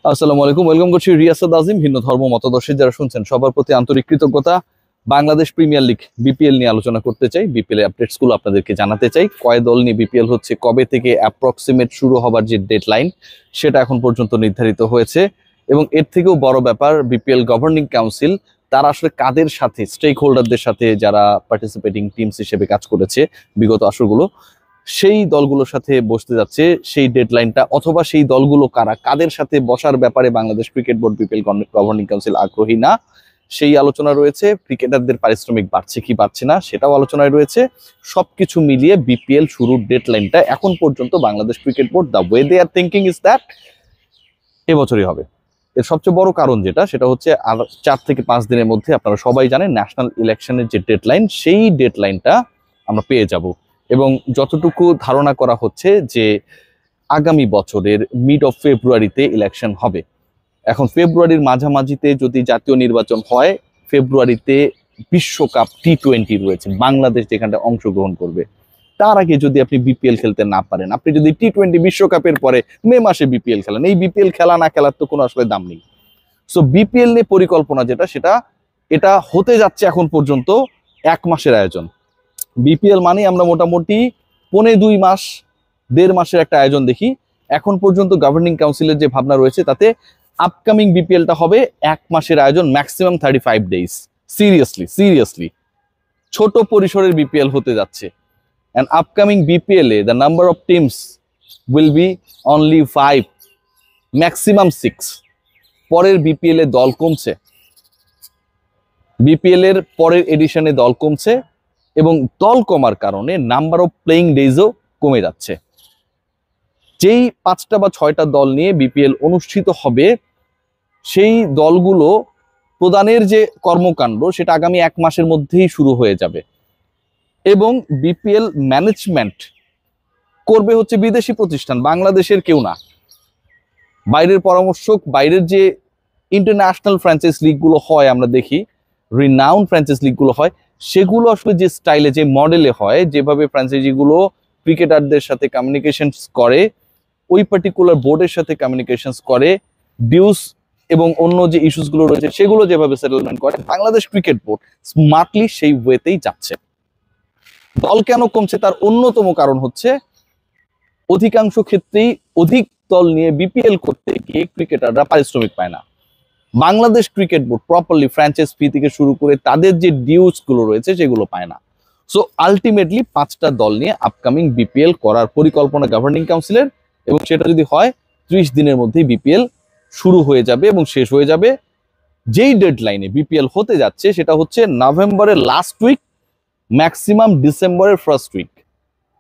আসসালামু আলাইকুম, ওয়েলকাম করছি রিয়াসাদ আজিম। ভিন্ন ধর্ম মতাদর্শী যারা শুনছেন সবার প্রতি আন্তরিক কৃতজ্ঞতা। বাংলাদেশ প্রিমিয়ার লিগ বিপিএল নিয়ে আলোচনা করতে চাই, বিপিএল আপডেটস গুলো আপনাদেরকে জানাতে চাই। কয় দল নিয়ে বিপিএল হচ্ছে, কবে থেকে অ্যাপ্রক্সিমেট শুরু হবার যে ডেডলাইন সেটা এখন পর্যন্ত নির্ধারিত হয়েছে, এবং এর থেকেও বড় ব্যাপার বিপিএল গভর্নিং কাউন্সিল তারা আসলে কাদের সাথে, স্টেক হোল্ডারদের সাথে যারা পার্টিসিপেটিং টিমস হিসেবে কাজ করেছে বিগত আসরগুলো, সেই দলগুলোর সাথে বসতে যাচ্ছে। সেই ডেডলাইনটা অথবা সেই দলগুলো কারা, কাদের সাথে বসার ব্যাপারে Bangladesh cricket board BPL governing council আগ্রহী না, সেই আলোচনা রয়েছে। ক্রিকেটারদের পারিশ্রমিক বাড়ছে কি বাড়ছে না সেটাও আলোচনায় রয়েছে। সবকিছু মিলিয়ে বিপিএল শুরুর ডেডলাইনটা এখন পর্যন্ত Bangladesh cricket board, the way they are thinking is that এবছরই হবে। এর সবচেয়ে বড় কারণ সেটা হচ্ছে আর 4 থেকে 5 দিনের মধ্যে আপনারা সবাই জানেন ন্যাশনাল ইলেকশনের যে ডেডলাইন, সেই ডেডলাইনটা আমরা পেয়ে যাব। এবং যতটুকু ধারণা করা হচ্ছে যে আগামী বছরের মিড অফ ফেব্রুয়ারিতে ইলেকশন হবে। এখন ফেব্রুয়ারির মাঝামাঝিতে যদি জাতীয় নির্বাচন হয়, ফেব্রুয়ারিতে বিশ্বকাপ টি-20 রয়েছে, বাংলাদেশ যেখানটা অংশগ্রহণ করবে। তার আগে যদি আপনি বিপিএল খেলতে না পারেন, আপনি যদি টি-20 বিশ্বকাপের পরে মে মাসে বিপিএল খেলেন, এই বিপিএল খেলা না খেলার তো কোনো আসলে দাম নেই। সো বিপিএল নিয়ে পরিকল্পনা এটা হতে যাচ্ছে এখন পর্যন্ত 1 মাসের আয়োজন। বিপিএল মানে আমরা মোটামুটি 1.5 মাস 1.5 মাসের একটা আয়োজন দেখি। এখন পর্যন্ত গভর্নিং কাউন্সিলের যে ভাবনা রয়েছে তাতে আপকামিং বিপিএলটা হবে 1 মাসের আয়োজন, ম্যাক্সিমাম 35 ডেজ। সিরিয়াসলি ছোট পরিসরের বিপিএল হতে যাচ্ছে। And upcoming BPL A the number of teams will be only 5, maximum 6। পরের বিপিএল এ দল কমছে, বিপিএল এর পরের এডিশনে দল কমছে, এবং দল কমার কারণে নাম্বার অফ প্লেইং ডেজও কমে যাচ্ছে। যেই 5টা বা 6টা দল নিয়ে বিপিএল অনুষ্ঠিত হবে, সেই দলগুলো প্রদানের যে কর্মকাণ্ড সেটা আগামী 1 মাসের মধ্যেই শুরু হয়ে যাবে। এবং বিপিএল ম্যানেজমেন্ট করবে হচ্ছে বিদেশি প্রতিষ্ঠান, বাংলাদেশের কেউ না। বাইরের পরামর্শক, বাইরের যে ইন্টারন্যাশনাল ফ্র্যাঞ্চাইজ লিগগুলো হয়, আমরা দেখি রিনাউন্ড ফ্র্যাঞ্চাইজ লিগগুলো হয়, সেগুলো আসলে যে স্টাইলে, যে মডেলে হয়, যেভাবে ফ্র্যাঞ্চাইজিগুলো ক্রিকেটারদের সাথে কমিউনিকেশনস করে, ওই পার্টিকুলার বোর্ডের সাথে কমিউনিকেশনস করে, ডিউস এবং অন্য যে ইস্যুসগুলো রয়েছে সেগুলো যেভাবে সেটেলমেন্ট করে, বাংলাদেশ ক্রিকেট বোর্ড স্মার্টলি সেই ওয়েতেই যাচ্ছে। দল কেন কমছে তার অন্যতম কারণ হচ্ছে অধিকাংশ ক্ষেত্রেই অধিক দল নিয়ে বিপিএল করতে গিয়ে ক্রিকেটাররা পারিশ্রমিক পায় না। Bangladesh cricket board properly franchise fee থেকে শুরু করে তাদের যে ডিউস গুলো রয়েছে সেগুলো পায় না। সো আলটিমেটলি 5টা দল নিয়ে আপকামিং বিপিএল করার পরিকল্পনা গভর্নিং কাউন্সিলের, এবং সেটা যদি হয় 30 দিনের মধ্যেই বিপিএল শুরু হয়ে যাবে এবং শেষ হয়ে যাবে। যেই ডেডলাইনে বিপিএল হতে যাচ্ছে সেটা হচ্ছে নভেম্বরের লাস্ট উইক, ম্যাক্সিমাম ডিসেম্বরের ফার্স্ট উইক।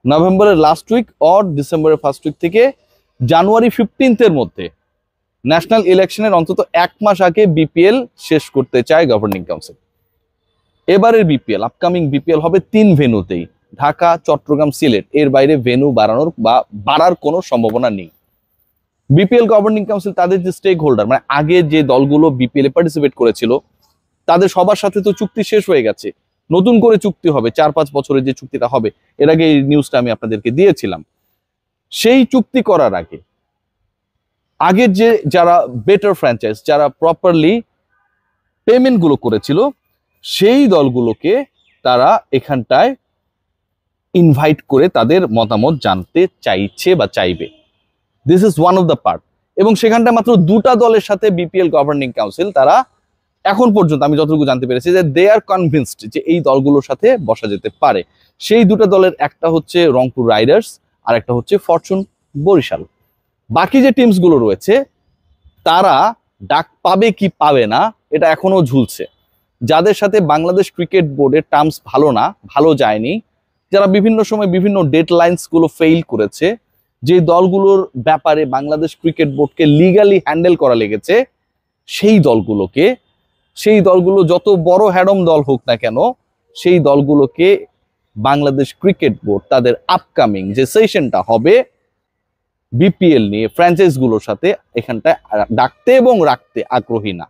নভেম্বরের লাস্ট উইক অর ডিসেম্বরের ফার্স্ট উইক থেকে জানুয়ারি 15 মধ্যে ন্যাশনাল ইলেকশনের অন্তত 1 মাস আগে বিপিএল শেষ করতে চায় গভর্নিং কাউন্সিল। এবারের বিপিএল, আপকামিং বিপিএল হবে 3 ভেন্যুতেই, ঢাকা, চট্টগ্রাম, সিলেট। এর বাইরে ভেন্যু বাড়ার কোনো সম্ভাবনা নেই। বিপিএল গভর্নিং কাউন্সিল তাদের যে স্টেক হোল্ডার, মানে আগে যে দলগুলো বিপিএল এ পার্টিসিপেট করেছিল তাদের সবার সাথে তো চুক্তি শেষ হয়ে গেছে, নতুন করে চুক্তি হবে 4-5 বছরের যে চুক্তিটা হবে। এর আগে এই নিউজটা আমি আপনাদেরকে দিয়েছিলাম। সেই চুক্তি করার আগে আগের যে যারা বেটার ফ্র্যাঞ্চাইজ, যারা প্রপারলি পেমেন্ট গুলো করেছিল, সেই দলগুলোকে তারা এখানটায় ইনভাইট করে তাদের মতামত জানতে চাইছে বা চাইবে। This is one of the part. এবং সেখানটা মাত্র 2টা দলের সাথে বিপিএল গভর্নিং কাউন্সিল তারা এখন পর্যন্ত, আমি যতটুকু জানতে পেরেছি, যে দে আর কনভিন্সড যে এই দলগুলোর সাথে বসা যেতে পারে। সেই 2টা দলের একটা হচ্ছে রংপুর রাইডার্স আর একটা হচ্ছে ফরচুন বরিশাল। বাকি যে টিমস গুলো রয়েছে তারা ডাক পাবে কি পাবে না এটা এখনো ঝুলছে। যাদের সাথে বাংলাদেশ ক্রিকেট বোর্ডের টার্মস ভালো না, ভালো যায়নি, যারা বিভিন্ন সময় বিভিন্ন ডেডলাইনস গুলো ফেইল করেছে, যে দলগুলোর ব্যাপারে বাংলাদেশ ক্রিকেট বোর্ডকে লিগালি হ্যান্ডেল করা লেগেছে, সেই দলগুলো যত বড় হ্যাডম দল হোক না কেন, সেই দলগুলোকে বাংলাদেশ ক্রিকেট বোর্ড তাদের আপকামিং যে সেশনটা হবে বিপিএল নিয়ে ফ্র্যাঞ্চাইজ গুলোর সাথে, এখানটায় ডাকতে এবং রাখতে আগ্রহী না।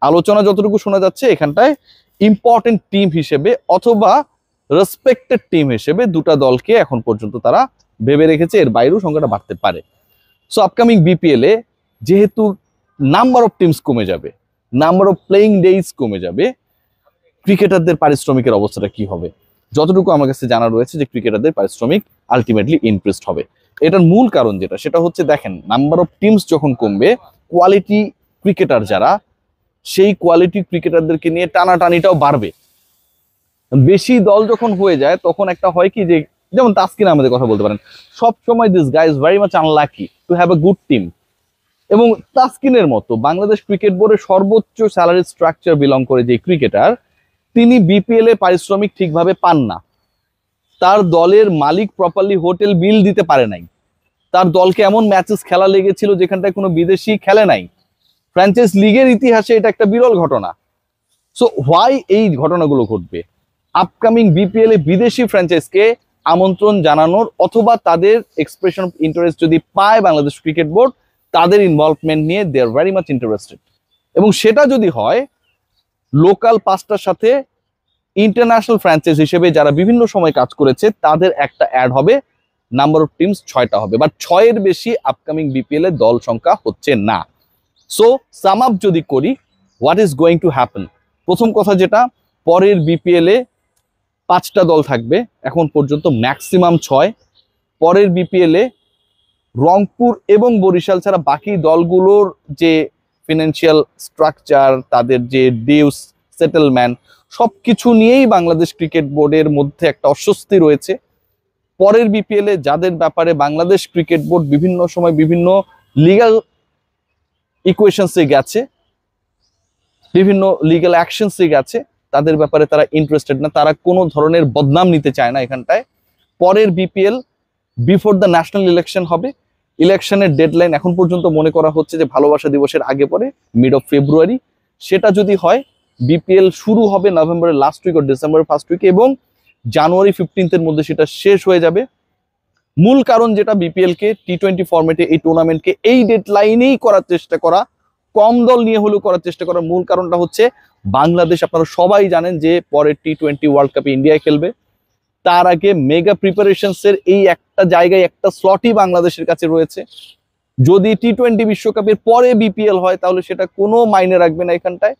আলোচনা যতটুকু শোনা যাচ্ছে, এখানটায় ইম্পর্টেন্ট টিম হিসেবে অথবা রেসপেক্টেড টিম হিসেবে 2টা দলকে এখন পর্যন্ত তারা ভেবে রেখেছে, এর বাইরেও সংখ্যাটা বাড়তে পারে। সো আপকামিং বিপিএল এ যেহেতু নাম্বার অফ টিমস কমে যাবে, নাম্বার অফ প্লেইং ডেজ কমে যাবে, ক্রিকেটারদের পারিশ্রমিকের অবস্থাটা কি হবে? যতটুকু আমার কাছে জানা রয়েছে যে ক্রিকেটারদের পারিশ্রমিক আলটিমেটলি ইনক্রিজড হবে। এটার মূল কারণ যেটা, সেটা হচ্ছে দেখেন, নাম্বার অফ টিমস যখন কমবে, কোয়ালিটি ক্রিকেটার যারা, সেই কোয়ালিটি ক্রিকেটারদেরকে নিয়ে টানাটানিটাও বাড়বে। বেশি দল যখন হয়ে যায় তখন একটা হয় কি, যে যেমন তাসকিন আহমেদের কথা বলতে পারেন, সব সময় this guy is very much unlucky to have a good team. এবং তাসকিনের মতো বাংলাদেশ ক্রিকেট বোর্ডের সর্বোচ্চ স্যালারি স্ট্রাকচার বিলং করে যে ক্রিকেটার, তিনি বিপিএল এ পারিশ্রমিক ঠিকভাবে পান না। তার দলের মালিক প্রপারলি হোটেল বিল দিতে পারে নাই। তার দলকে এমন ম্যাচেস খেলা লেগেছিল যেখানটায় কোনো বিদেশি খেলে নাই। ফ্র্যাঞ্চাইজ লিগের ইতিহাসে এটা একটা বিরল ঘটনা। সো হোয়াই এই ঘটনাগুলো ঘটবে? আপকামিং বিপিএল এ বিদেশি ফ্র্যাঞ্চাইজকে আমন্ত্রণ জানানোর অথবা তাদের এক্সপ্রেশন অফ ইন্টারেস্ট যদি পায় বাংলাদেশ ক্রিকেট বোর্ড, তাদের ইনভলভমেন্ট নিয়ে দে আর ভেরি মাচ ইন্টারেস্টেড। এবং সেটা যদি হয়, লোকাল পাঁচটার সাথে ইন্টারন্যাশনাল ফ্র্যাঞ্চাইজ হিসেবে যারা বিভিন্ন সময় কাজ করেছে তাদের একটা অ্যাড হবে, নাম্বার অফ টিমস 6টা হবে, বাট 6-এর বেশি আপকামিং বিপিএল এ দল সংখ্যা হচ্ছে না। সো সাম আপ যদি করি, what is going to happen? প্রথম কথা যেটা, পরের বিপিএল এ 5টা দল থাকবে, এখন পর্যন্ত ম্যাক্সিমাম 6। পরের বিপিএল এ রংপুর এবং বরিশাল ছাড়া বাকি দলগুলোর যে ফিনান্সিয়াল স্ট্রাকচার, তাদের যে ডিউস সেটেলমেন্ট, সবকিছু নিয়েই বাংলাদেশ ক্রিকেট বোর্ডের মধ্যে একটা অস্বস্তি রয়েছে। পরের বিপিএল এ যাদের ব্যাপারে বাংলাদেশ ক্রিকেট বোর্ড বিভিন্ন সময় বিভিন্ন লিগ্যাল ইকুয়েশনসে গেছে, বিভিন্ন লিগ্যাল অ্যাকশনসে গেছে, তাদের ব্যাপারে তারা ইন্টারেস্টেড না, তারা কোনো ধরনের বদনাম নিতে চায় না এখানটায়। পরের BPL before the national election হবে। ইলেকশনের ডেডলাইন এখন পর্যন্ত মনে করা হচ্ছে যে ভালোবাসা দিবসের আগে পরে, মিড অফ ফেব্রুয়ারি। সেটা যদি হয়, বিপিএল শুরু হবে নভেম্বরের লাস্ট উইক ও ডিসেম্বরের ফার্স্ট উইকে, এবং জানুয়ারি 15-এর মধ্যে সেটা শেষ হয়ে যাবে। মূল কারণ যেটা, বিপিএল কে টি20 ফরম্যাটে এই টুর্নামেন্টকে এই ডেডলাইনেই করার চেষ্টা করা, কম দল নিয়ে হলেও করার চেষ্টা করার মূল কারণটা হচ্ছে বাংলাদেশ, আপনারা সবাই জানেন যে পরের টি20 ওয়ার্ল্ড কাপে ইন্ডিয়ায় খেলবে। তার আগে মেগা প্রিপারেশনস এর এই একটা জায়গায় একটা স্লটই বাংলাদেশের কাছে রয়েছে। যদি টি20 বিশ্বকাপের পরে বিপিএল হয় তাহলে সেটা কোনো মাইনে রাখবে না এখানটায়।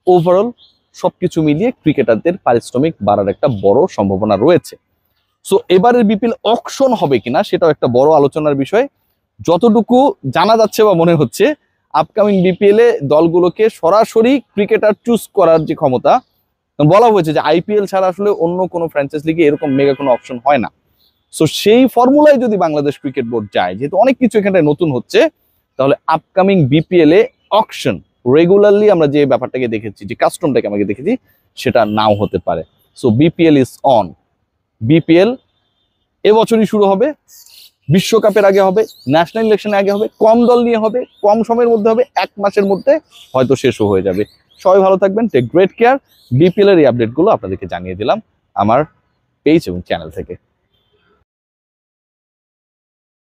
ওভারঅল সবকিছু মিলিয়ে ক্রিকেটারদের পারিশ্রমিক বাড়ার একটা বড় সম্ভাবনা রয়েছে। সো এবারের বিপিএল অকশন হবে কিনা সেটাও একটা বড় আলোচনার বিষয়। যতটুকু জানা যাচ্ছে বা মনে হচ্ছে, আপকামিং বিপিএল এ দলগুলোকে সরাসরি ক্রিকেটার চুজ করার যে ক্ষমতা, বলা হয়েছে যে আইপিএল ছাড়া আসলে অন্য কোনো ফ্র্যাঞ্চাইজ লিগে এরকম মেগা কোনো অপশন হয় না। সো সেই ফর্মুলায় যদি বাংলাদেশ ক্রিকেট বোর্ড যায়, যেহেতু অনেক কিছু এখানটায় নতুন হচ্ছে, তাহলে আপকামিং বিপিএল এ অকশন রেগুলারলি আমরা যে ব্যাপারটাকে দেখেছি, যে কাস্টমটাকে আমাকে দেখেছি, সেটা নাও হতে পারে। So BPL is on. BPL এবছরই শুরু হবে, বিশ্বকাপের আগে হবে, ন্যাশনাল ইলেকশনের আগে হবে, কম দল নিয়ে হবে, কম সময়ের মধ্যে হবে, 1 মাসের মধ্যে হয়তো শেষও হয়ে যাবে। সবাই ভালো থাকবেন, টেক গ্রেট কেয়ার। বিপিএল এর এই আপডেটগুলো আপনাদেরকে জানিয়ে দিলাম আমার পেজ এবং চ্যানেল থেকে।